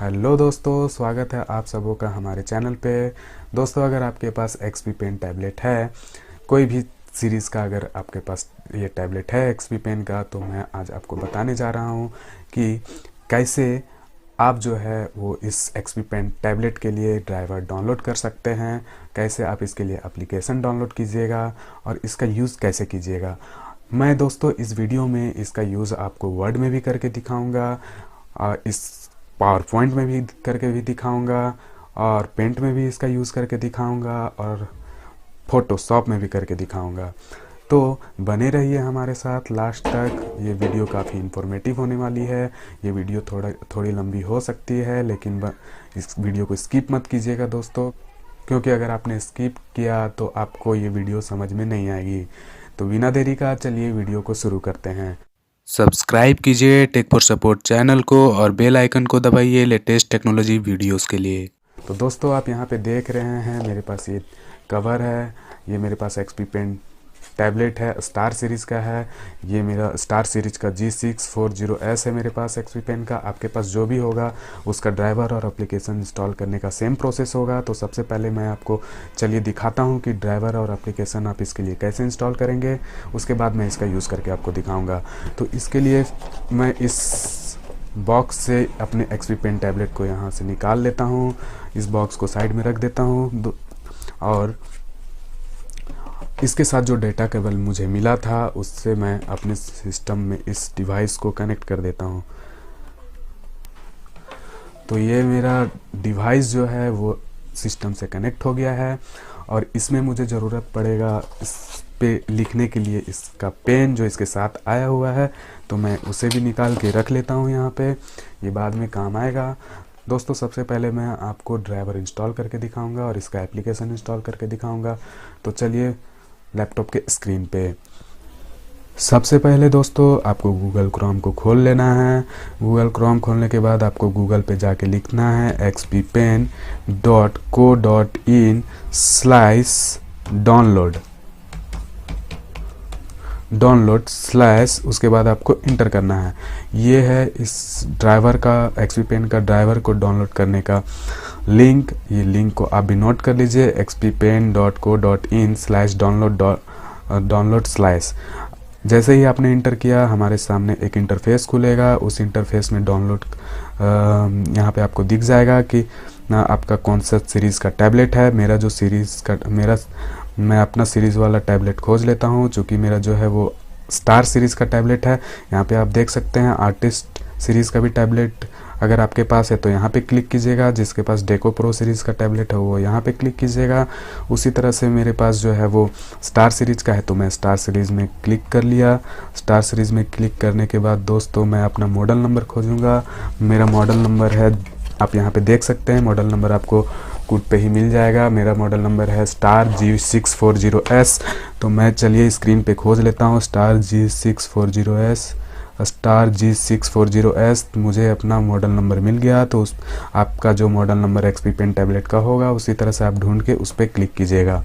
Hello दोस्तों, स्वागत है आप सबों का हमारे चैनल पे। दोस्तों, अगर आपके पास एक्सपी पेन टैबलेट है, कोई भी सीरीज़ का अगर आपके पास ये टैबलेट है एक्सपी पेन का, तो मैं आज आपको बताने जा रहा हूँ कि कैसे आप जो है वो इस एक्सपी पेन टैबलेट के लिए ड्राइवर डाउनलोड कर सकते हैं, कैसे आप इसके लिए एप्लीकेशन डाउनलोड कीजिएगा और इसका यूज़ कैसे कीजिएगा। मैं दोस्तों इस वीडियो में इसका यूज़ आपको वर्ड में भी करके दिखाऊंगा, और इस पावर पॉइंट में भी करके भी दिखाऊंगा, और पेंट में भी इसका यूज़ करके दिखाऊंगा, और फोटोशॉप में भी करके दिखाऊंगा। तो बने रहिए हमारे साथ लास्ट तक। ये वीडियो काफ़ी इन्फॉर्मेटिव होने वाली है। ये वीडियो थोड़ी लंबी हो सकती है, लेकिन इस वीडियो को स्किप मत कीजिएगा दोस्तों, क्योंकि अगर आपने स्किप किया तो आपको ये वीडियो समझ में नहीं आएगी। तो बिना देरी का चलिए वीडियो को शुरू करते हैं। सब्सक्राइब कीजिए टेक फॉर सपोर्ट चैनल को और बेल आइकन को दबाइए लेटेस्ट टेक्नोलॉजी वीडियोस के लिए। तो दोस्तों, आप यहाँ पे देख रहे हैं मेरे पास ये कवर है। ये मेरे पास एक्सपी पेन टैबलेट है, स्टार सीरीज़ का है। ये मेरा स्टार सीरीज का G640S है मेरे पास एक्सपी पेन का। आपके पास जो भी होगा उसका ड्राइवर और एप्लीकेशन इंस्टॉल करने का सेम प्रोसेस होगा। तो सबसे पहले मैं आपको चलिए दिखाता हूँ कि ड्राइवर और एप्लीकेशन आप इसके लिए कैसे इंस्टॉल करेंगे। उसके बाद मैं इसका यूज़ करके आपको दिखाऊँगा। तो इसके लिए मैं इस बॉक्स से अपने एक्सपी पेन टैबलेट को यहाँ से निकाल लेता हूँ। इस बॉक्स को साइड में रख देता हूँ, और इसके साथ जो डेटा केबल मुझे मिला था उससे मैं अपने सिस्टम में इस डिवाइस को कनेक्ट कर देता हूँ। तो ये मेरा डिवाइस जो है वो सिस्टम से कनेक्ट हो गया है, और इसमें मुझे ज़रूरत पड़ेगा इस पे लिखने के लिए इसका पेन जो इसके साथ आया हुआ है। तो मैं उसे भी निकाल के रख लेता हूँ यहाँ पे, ये बाद में काम आएगा। दोस्तों, सबसे पहले मैं आपको ड्राइवर इंस्टॉल करके दिखाऊंगा और इसका एप्लीकेशन इंस्टॉल करके दिखाऊंगा। तो चलिए लैपटॉप के स्क्रीन पे सबसे पहले दोस्तों आपको गूगल क्रोम को खोल लेना है। गूगल क्रोम खोलने के बाद आपको गूगल पे जाके लिखना है xppen.co.in/डाउनलोड उसके बाद आपको इंटर करना है। ये है इस ड्राइवर का, एक्सपी पेन का ड्राइवर को डाउनलोड करने का लिंक। ये लिंक को आप भी नोट कर लीजिए, xppen.co.in/डाउनलोड। जैसे ही आपने इंटर किया, हमारे सामने एक इंटरफेस खुलेगा। उस इंटरफेस में डाउनलोड यहाँ पे आपको दिख जाएगा कि आपका कौन सा सीरीज़ का टैबलेट है। मेरा जो सीरीज़ का मैं अपना सीरीज़ वाला टैबलेट खोज लेता हूँ, चूँकि मेरा जो है वो स्टार सीरीज़ का टैबलेट है। यहाँ पे आप देख सकते हैं आर्टिस्ट सीरीज़ का भी टैबलेट अगर आपके पास है तो यहाँ पे क्लिक कीजिएगा। जिसके पास डेको प्रो सीरीज़ का टैबलेट है वो यहाँ पे क्लिक कीजिएगा। उसी तरह से मेरे पास जो है वो स्टार सीरीज़ का है, तो मैं स्टार सीरीज़ में क्लिक कर लिया। स्टार सीरीज़ में क्लिक करने के बाद दोस्तों मैं अपना मॉडल नंबर खोजूँगा। मेरा मॉडल नंबर है, आप यहाँ पे देख सकते हैं, मॉडल नंबर आपको कूट पे ही मिल जाएगा। मेरा मॉडल नंबर है स्टार G640S। तो मैं चलिए स्क्रीन पे खोज लेता हूँ स्टार G640S। मुझे अपना मॉडल नंबर मिल गया। तो आपका जो model number XP pen tablet का होगा उसी तरह से आप ढूंढ के उस पर क्लिक कीजिएगा।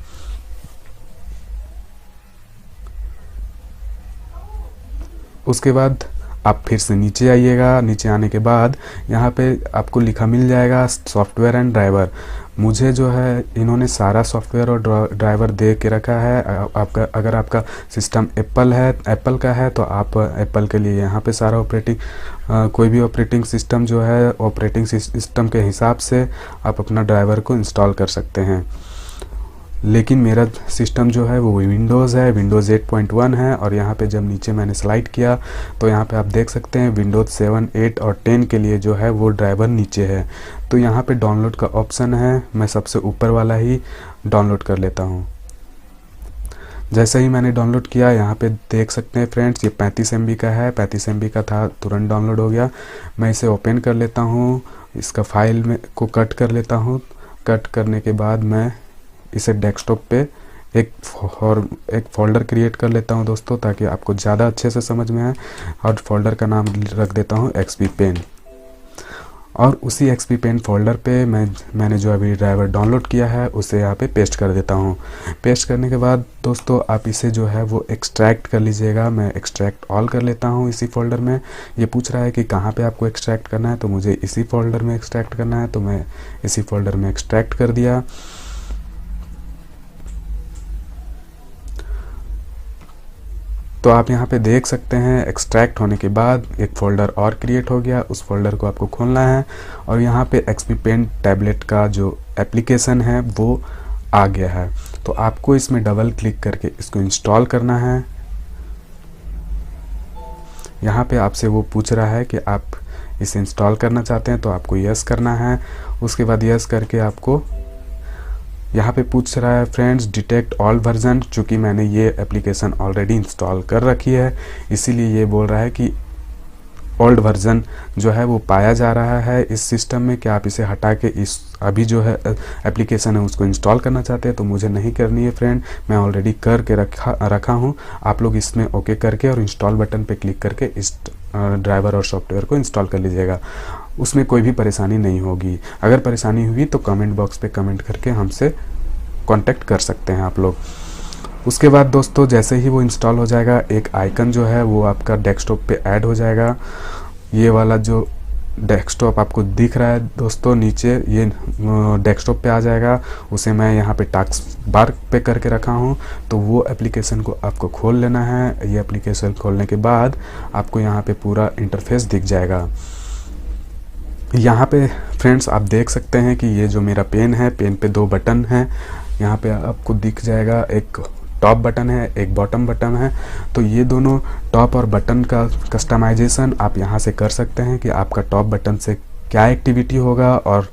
उसके बाद आप फिर से नीचे आइएगा। नीचे आने के बाद यहाँ पे आपको लिखा मिल जाएगा सॉफ्टवेयर एंड ड्राइवर। मुझे जो है इन्होंने सारा सॉफ्टवेयर और ड्राइवर दे के रखा है। आपका अगर आपका सिस्टम एप्पल का है तो आप एप्पल के लिए यहाँ पे सारा कोई भी ऑपरेटिंग सिस्टम जो है, ऑपरेटिंग सिस्टम के हिसाब से आप अपना ड्राइवर को इंस्टॉल कर सकते हैं। लेकिन मेरा सिस्टम जो है वो विंडोज़ है, विंडोज़ 8.1 है। और यहाँ पे जब नीचे मैंने स्लाइड किया तो यहाँ पे आप देख सकते हैं विंडोज़ 7, 8 और 10 के लिए जो है वो ड्राइवर नीचे है। तो यहाँ पे डाउनलोड का ऑप्शन है, मैं सबसे ऊपर वाला ही डाउनलोड कर लेता हूँ। जैसे ही मैंने डाउनलोड किया, यहाँ पे देख सकते हैं फ्रेंड्स, ये 35 MB का है। 35 MB का था, तुरंत डाउनलोड हो गया। मैं इसे ओपन कर लेता हूँ, इसका फाइल में को कट कर लेता हूँ। कट करने के बाद मैं इसे डेस्कटॉप पे एक फोल्डर क्रिएट कर लेता हूं दोस्तों, ताकि आपको ज़्यादा अच्छे से समझ में आए। और फोल्डर का नाम रख देता हूं एक्सपी पेन। और उसी एक्सपी पेंट फोल्डर पे मैंने जो अभी ड्राइवर डाउनलोड किया है उसे यहाँ पे पेस्ट कर देता हूँ। पेस्ट करने के बाद दोस्तों आप इसे जो है वो एक्सट्रैक्ट कर लीजिएगा। मैं एक्सट्रैक्ट ऑल कर लेता हूँ इसी फोल्डर में। ये पूछ रहा है कि कहाँ पे आपको एक्सट्रैक्ट करना है, तो मुझे इसी फोल्डर में एक्सट्रैक्ट करना है, तो मैं इसी फोल्डर में एक्सट्रैक्ट कर दिया। तो आप यहाँ पे देख सकते हैं एक्सट्रैक्ट होने के बाद एक फ़ोल्डर और क्रिएट हो गया। उस फोल्डर को आपको खोलना है और यहाँ पे एक्सपी पेंट टैबलेट का जो एप्लीकेशन है वो आ गया है। तो आपको इसमें डबल क्लिक करके इसको इंस्टॉल करना है। यहाँ पे आपसे वो पूछ रहा है कि आप इसे इंस्टॉल करना चाहते हैं, तो आपको यस करना है। उसके बाद यस करके आपको यहाँ पे पूछ रहा है फ्रेंड्स डिटेक्ट ऑल वर्जन। चूँकि मैंने ये एप्लीकेशन ऑलरेडी इंस्टॉल कर रखी है, इसीलिए ये बोल रहा है कि ओल्ड वर्जन जो है वो पाया जा रहा है इस सिस्टम में, कि आप इसे हटा के इस अभी जो है एप्लीकेशन है उसको इंस्टॉल करना चाहते हैं। तो मुझे नहीं करनी है फ्रेंड, मैं ऑलरेडी करके रखा हूँ। आप लोग इसमें ओके करके और इंस्टॉल बटन पे क्लिक करके इस ड्राइवर और सॉफ्टवेयर को इंस्टॉल कर लीजिएगा। उसमें कोई भी परेशानी नहीं होगी। अगर परेशानी हुई तो कमेंट बॉक्स पे कमेंट करके हमसे कांटेक्ट कर सकते हैं आप लोग। उसके बाद दोस्तों जैसे ही वो इंस्टॉल हो जाएगा, एक आइकन जो है वो आपका डेस्कटॉप पे ऐड हो जाएगा। ये वाला जो डेस्कटॉप आपको दिख रहा है दोस्तों नीचे, ये डेस्कटॉप पे आ जाएगा। उसे मैं यहाँ पे टास्क बार पे करके रखा हूँ। तो वो एप्लीकेशन को आपको खोल लेना है। ये एप्लीकेशन खोलने के बाद आपको यहाँ पे पूरा इंटरफेस दिख जाएगा। यहाँ पे फ्रेंड्स आप देख सकते हैं कि ये जो मेरा पेन है, पेन पे दो बटन हैं। यहाँ पे आपको दिख जाएगा, एक टॉप बटन है, एक बॉटम बटन है। तो ये दोनों टॉप और बटन का कस्टमाइजेशन आप यहाँ से कर सकते हैं कि आपका टॉप बटन से क्या एक्टिविटी होगा और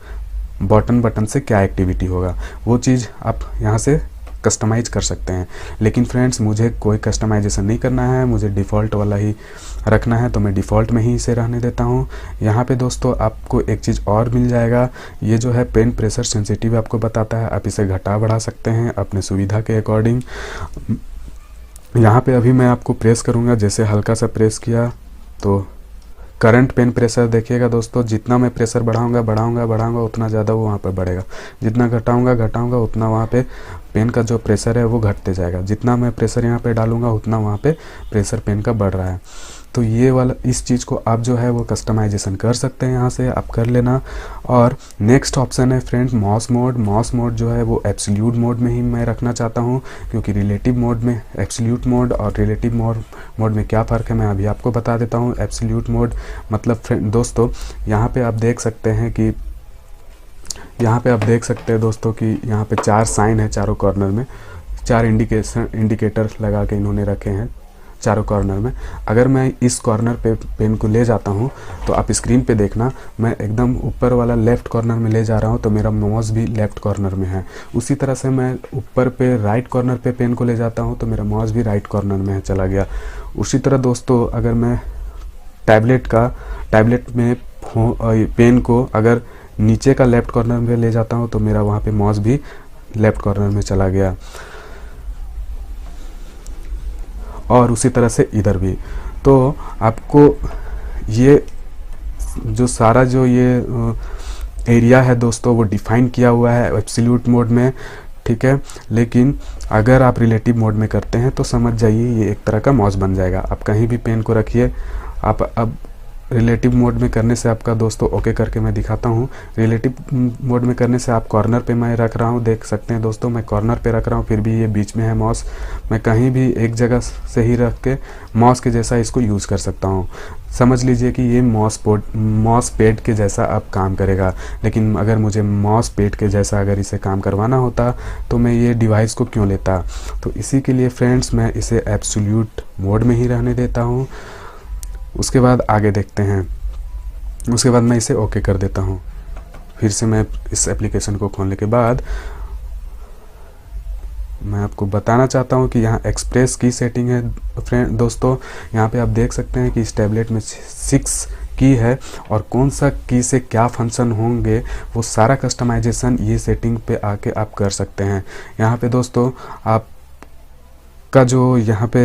बॉटम बटन से क्या एक्टिविटी होगा, वो चीज़ आप यहाँ से कस्टमाइज कर सकते हैं। लेकिन फ्रेंड्स मुझे कोई कस्टमाइजेशन नहीं करना है, मुझे डिफ़ॉल्ट वाला ही रखना है, तो मैं डिफ़ॉल्ट में ही इसे रहने देता हूँ। यहाँ पे दोस्तों आपको एक चीज़ और मिल जाएगा, ये जो है पेन प्रेशर सेंसिटिव आपको बताता है। आप इसे घटा बढ़ा सकते हैं अपने सुविधा के अकॉर्डिंग। यहाँ पे अभी मैं आपको प्रेस करूँगा, जैसे हल्का सा प्रेस किया तो करंट पेन प्रेशर देखिएगा दोस्तों, जितना मैं प्रेशर बढ़ाऊंगा उतना ज़्यादा वो वहाँ पर बढ़ेगा। जितना घटाऊंगा उतना वहाँ पे पेन का जो प्रेशर है वो घटते जाएगा। जितना मैं प्रेशर यहाँ पे डालूंगा उतना वहाँ पे प्रेशर पेन का बढ़ रहा है। तो ये वाला इस चीज़ को आप जो है वो कस्टमाइजेशन कर सकते हैं, यहाँ से आप कर लेना। और नेक्स्ट ऑप्शन है friends mouse mode. Mouse mode जो है वो एब्सोल्यूट मोड में ही मैं रखना चाहता हूँ, क्योंकि रिलेटिव मोड में एब्सोल्यूट मोड और रिलेटिव मोड में क्या फ़र्क है मैं अभी आपको बता देता हूँ। एब्सोल्यूट मोड मतलब फ्रेंड दोस्तों यहाँ पे आप देख सकते हैं कि दोस्तों कि यहाँ पे 4 साइन है चारों कॉर्नर में, 4 इंडिकेटर लगा के इन्होंने रखे हैं चारों कॉर्नर में। अगर मैं इस कॉर्नर पे पेन को ले जाता हूँ तो आप स्क्रीन पे देखना, मैं एकदम ऊपर वाला लेफ़्ट कॉर्नर में ले जा रहा हूँ तो मेरा माउस भी लेफ़्ट कॉर्नर में है। उसी तरह से मैं ऊपर पे राइट कॉर्नर पे पेन को ले जाता हूँ तो मेरा माउस भी राइट कॉर्नर में चला गया। उसी तरह दोस्तों अगर मैं टैबलेट में पेन को अगर नीचे का लेफ़्ट कॉर्नर में ले जाता हूँ तो मेरा वहाँ पे माउस भी लेफ़्ट कॉर्नर में चला गया। और उसी तरह से इधर भी। तो आपको ये जो सारा जो ये एरिया है दोस्तों वो डिफ़ाइन किया हुआ है एब्सोल्यूट मोड में, ठीक है। लेकिन अगर आप रिलेटिव मोड में करते हैं तो समझ जाइए ये एक तरह का माउस बन जाएगा। आप कहीं भी पेन को रखिए। आप अब रिलेटिव मोड में करने से आपका दोस्तों ओके करके मैं दिखाता हूँ। रिलेटिव मोड में करने से आप कॉर्नर पे मैं रख रहा हूँ, देख सकते हैं दोस्तों मैं कॉर्नर पे रख रहा हूँ, फिर भी ये बीच में है माउस। मैं कहीं भी एक जगह से ही रख के माउस के जैसा इसको यूज़ कर सकता हूँ। समझ लीजिए कि ये माउस पैड के जैसा अब काम करेगा। लेकिन अगर मुझे माउस पैड के जैसा अगर इसे काम करवाना होता तो मैं ये डिवाइस को क्यों लेता। तो इसी के लिए फ्रेंड्स मैं इसे एब्सोल्यूट मोड में ही रहने देता हूँ। उसके बाद आगे देखते हैं। उसके बाद मैं इसे ओके कर देता हूँ। फिर से मैं इस एप्लीकेशन को खोलने के बाद मैं आपको बताना चाहता हूँ कि यहाँ एक्सप्रेस की सेटिंग है फ्रेंड दोस्तों। यहाँ पे आप देख सकते हैं कि इस टैबलेट में 6 की है और कौन सा की से क्या फंक्शन होंगे वो सारा कस्टमाइजेशन ये सेटिंग पे आके आप कर सकते हैं। यहाँ पे दोस्तों आप आपका जो यहाँ पे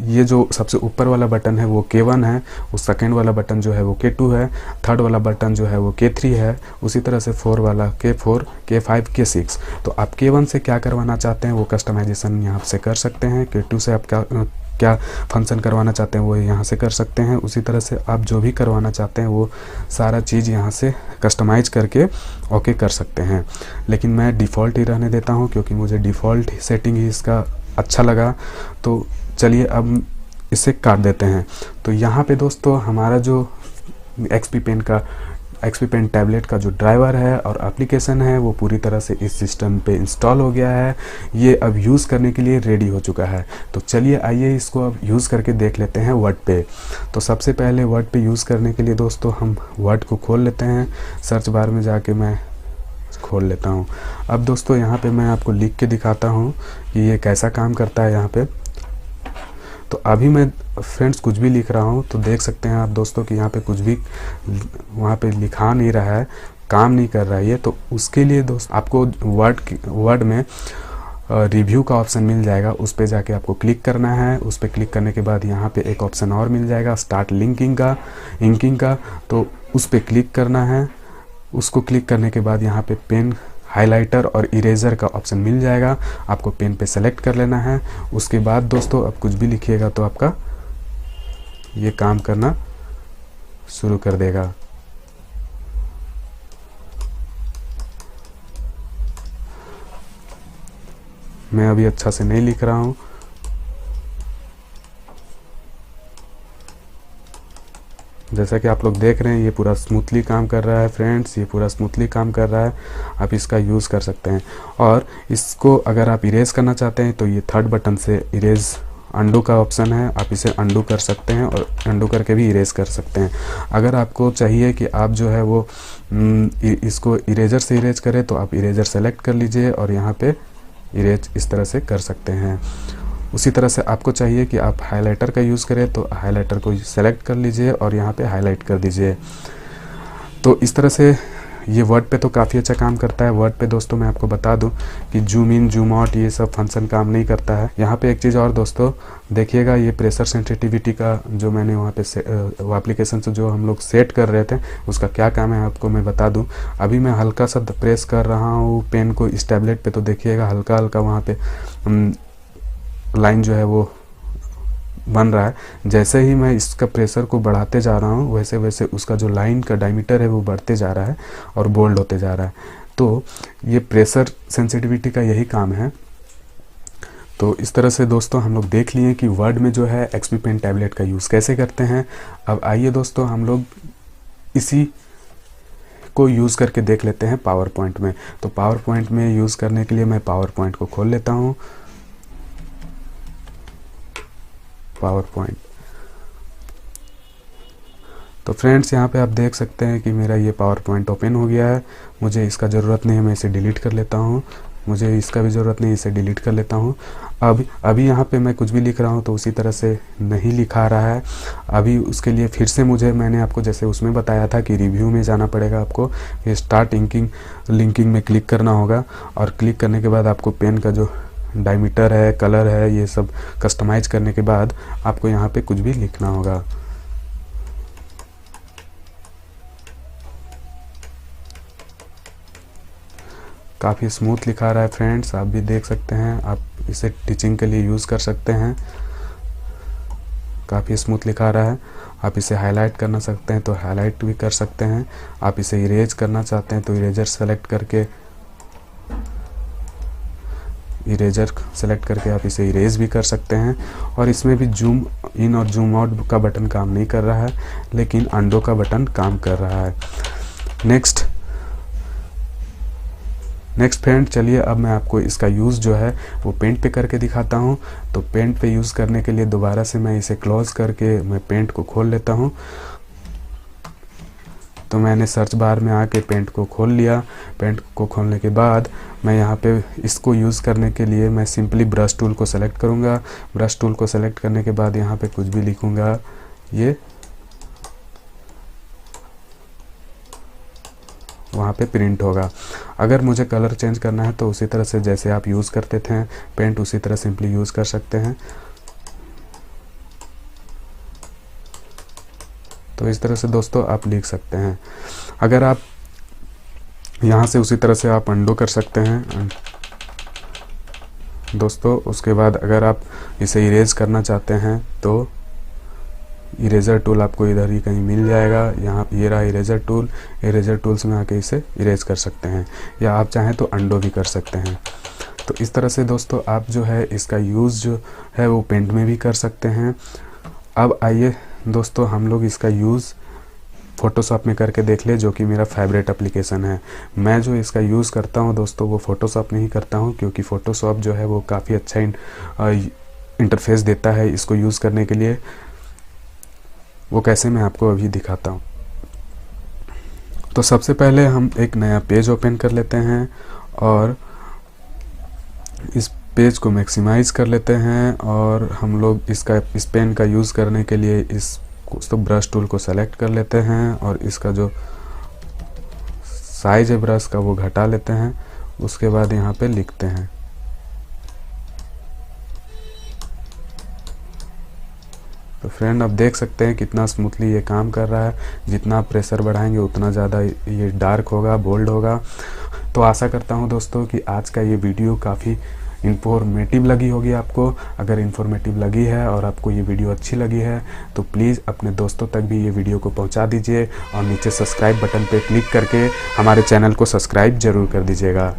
ये जो सबसे ऊपर वाला बटन है वो K1 है, उस सेकेंड वाला बटन जो है वो K2 है, थर्ड वाला बटन जो है वो K3 है, उसी तरह से 4 वाला K4, K5, K6। तो आप K1 से क्या करवाना चाहते हैं वो कस्टमाइजेशन यहाँ से कर सकते हैं। K2 से आप क्या फंक्शन करवाना चाहते हैं वो यहाँ से कर सकते हैं। उसी तरह से आप जो भी करवाना चाहते हैं वो सारा चीज़ यहाँ से कस्टमाइज करके ओके कर सकते हैं। लेकिन मैं डिफ़ॉल्ट ही रहने देता हूँ क्योंकि मुझे डिफ़ॉल्ट सेटिंग ही इसका अच्छा लगा। तो चलिए अब इसे काट देते हैं। तो यहाँ पे दोस्तों हमारा जो XP पेन टैबलेट का जो ड्राइवर है और एप्लीकेशन है वो पूरी तरह से इस सिस्टम पे इंस्टॉल हो गया है। ये अब यूज़ करने के लिए रेडी हो चुका है। तो चलिए आइए इसको अब यूज़ करके देख लेते हैं वर्ड पे। तो सबसे पहले वर्ड पे यूज़ करने के लिए दोस्तों हम वर्ड को खोल लेते हैं। सर्च बार में जाके मैं खोल लेता हूँ। अब दोस्तों यहाँ पे मैं आपको लिख के दिखाता हूँ कि ये कैसा काम करता है यहाँ पे। तो अभी मैं फ्रेंड्स कुछ भी लिख रहा हूँ तो देख सकते हैं आप दोस्तों कि यहाँ पे कुछ भी वहाँ पे लिखा नहीं रहा है, काम नहीं कर रहा है ये। तो उसके लिए दोस्त आपको वर्ड में रिव्यू का ऑप्शन मिल जाएगा, उस पर जाके आपको क्लिक करना है। उस पर क्लिक करने के बाद यहाँ पे एक ऑप्शन और मिल जाएगा स्टार्ट इंकिंग का। तो उस पर क्लिक करना है। उसको क्लिक करने के बाद यहाँ पे पेन, हाइलाइटर और इरेज़र का ऑप्शन मिल जाएगा। आपको पेन पे सेलेक्ट कर लेना है। उसके बाद दोस्तों अब कुछ भी लिखिएगा तो आपका ये काम करना शुरू कर देगा। मैं अभी अच्छा से नहीं लिख रहा हूँ। जैसा कि आप लोग देख रहे हैं ये पूरा स्मूथली काम कर रहा है फ्रेंड्स, ये पूरा स्मूथली काम कर रहा है। आप इसका यूज़ कर सकते हैं। और इसको अगर आप इरेज़ करना चाहते हैं तो ये थर्ड बटन से इरेज़ अंडू का ऑप्शन है, आप इसे अंडू कर सकते हैं और अंडू करके भी इरेज़ कर सकते हैं। अगर आपको चाहिए कि आप जो है वो इसको इरेजर से इरेज करें तो आप इरेजर सेलेक्ट कर लीजिए और यहाँ पे इरेज इस तरह से कर सकते हैं। उसी तरह से आपको चाहिए कि आप हाइलाइटर का यूज़ करें तो हाइलाइटर को सेलेक्ट कर लीजिए और यहाँ पे हाईलाइट कर दीजिए। तो इस तरह से ये वर्ड पे तो काफ़ी अच्छा काम करता है। वर्ड पे दोस्तों मैं आपको बता दूं कि जूम इन जूम आउट ये सब फंक्शन काम नहीं करता है। यहाँ पे एक चीज़ और दोस्तों देखिएगा, ये प्रेशर सेंसिटिविटी का जो मैंने वहाँ पे वो एप्लीकेशन से जो हम लोग सेट कर रहे थे उसका क्या काम है आपको मैं बता दूं। अभी मैं हल्का सा प्रेस कर रहा हूँ पेन को इस टैबलेट पे, तो देखिएगा हल्का हल्का वहाँ पे लाइन जो है वो बन रहा है। जैसे ही मैं इसका प्रेशर को बढ़ाते जा रहा हूँ वैसे वैसे उसका जो लाइन का डायमीटर है वो बढ़ते जा रहा है और बोल्ड होते जा रहा है। तो ये प्रेशर सेंसिटिविटी का यही काम है। तो इस तरह से दोस्तों हम लोग देख लिए कि वर्ड में जो है XP पेन टैबलेट का यूज़ कैसे करते हैं। अब आइए दोस्तों हम लोग इसी को यूज़ करके देख लेते हैं पावर पॉइंट में। तो पावर पॉइंट में यूज़ करने के लिए मैं पावर पॉइंट को खोल लेता हूँ। पावर पॉइंट, तो फ्रेंड्स यहाँ पे आप देख सकते हैं कि मेरा ये पावर पॉइंट ओपन हो गया है। मुझे इसका ज़रूरत नहीं है, मैं इसे डिलीट कर लेता हूँ। मुझे इसका भी ज़रूरत नहीं, इसे डिलीट कर लेता हूँ। अभी यहाँ पे मैं कुछ भी लिख रहा हूँ तो उसी तरह से नहीं लिखा रहा है। अभी उसके लिए फिर से मैंने आपको जैसे उसमें बताया था कि रिव्यू में जाना पड़ेगा आपको, ये स्टार्ट लिंकिंग में क्लिक करना होगा और क्लिक करने के बाद आपको पेन का जो डायमीटर है, कलर है, ये सब कस्टमाइज करने के बाद आपको यहाँ पे कुछ भी लिखना होगा। काफ़ी स्मूथ लिखा रहा है फ्रेंड्स, आप भी देख सकते हैं। आप इसे टीचिंग के लिए यूज़ कर सकते हैं। काफ़ी स्मूथ लिखा रहा है। आप इसे हाईलाइट करना सकते हैं तो हाईलाइट भी कर सकते हैं। आप इसे इरेज करना चाहते हैं तो इरेजर सेलेक्ट करके आप इसे इरेज भी कर सकते हैं। और इसमें भी जूम इन और जूम आउट का बटन काम नहीं कर रहा है, लेकिन अंडो का बटन काम कर रहा है। नेक्स्ट फ्रेंड, चलिए अब मैं आपको इसका यूज़ जो है वो पेंट पे करके दिखाता हूँ। तो पेंट पे यूज़ करने के लिए दोबारा से मैं इसे क्लोज करके मैं पेंट को खोल लेता हूँ। तो मैंने सर्च बार में आके पेंट को खोल लिया। पेंट को खोलने के बाद मैं यहाँ पे इसको यूज़ करने के लिए मैं सिंपली ब्रश टूल को सेलेक्ट करूँगा। ब्रश टूल को सेलेक्ट करने के बाद यहाँ पे कुछ भी लिखूँगा, ये वहाँ पे प्रिंट होगा। अगर मुझे कलर चेंज करना है तो उसी तरह से जैसे आप यूज़ करते थे पेंट, उसी तरह सिंपली यूज़ कर सकते हैं। तो इस तरह से दोस्तों आप लिख सकते हैं। अगर आप यहाँ से उसी तरह से आप अंडू कर सकते हैं दोस्तों। उसके बाद अगर आप इसे इरेज करना चाहते हैं तो इरेजर टूल आपको इधर ही कहीं मिल जाएगा। यहाँ ये रहा इरेजर टूल, इरेजर टूल्स में आके इसे इरेज कर सकते हैं, या आप चाहें तो अंडो भी कर सकते हैं। तो इस तरह से दोस्तों आप जो है इसका यूज़ जो है वो पेंट में भी कर सकते हैं। अब आइए दोस्तों हम लोग इसका यूज़ फ़ोटोशॉप में करके देख ले, जो कि मेरा फेवरेट एप्लीकेशन है। मैं जो इसका यूज़ करता हूँ दोस्तों वो फ़ोटोशॉप में ही करता हूँ, क्योंकि फ़ोटोशॉप जो है वो काफ़ी अच्छा इंटरफेस देता है इसको यूज़ करने के लिए। वो कैसे मैं आपको अभी दिखाता हूँ। तो सबसे पहले हम एक नया पेज ओपन कर लेते हैं और इस पेज को मैक्सिमाइज कर लेते हैं, और हम लोग इस पेन का यूज़ करने के लिए इस तो ब्रश टूल को सेलेक्ट कर लेते हैं और इसका जो साइज है ब्रश का वो घटा लेते हैं। उसके बाद यहाँ पे लिखते हैं। तो फ्रेंड आप देख सकते हैं कितना स्मूथली ये काम कर रहा है। जितना आप प्रेशर बढ़ाएंगे उतना ज़्यादा ये डार्क होगा, बोल्ड होगा। तो आशा करता हूँ दोस्तों कि आज का ये वीडियो काफ़ी इन्फॉर्मेटिव लगी होगी आपको। अगर इन्फॉर्मेटिव लगी है और आपको ये वीडियो अच्छी लगी है तो प्लीज़ अपने दोस्तों तक भी ये वीडियो को पहुंचा दीजिए, और नीचे सब्सक्राइब बटन पे क्लिक करके हमारे चैनल को सब्सक्राइब ज़रूर कर दीजिएगा।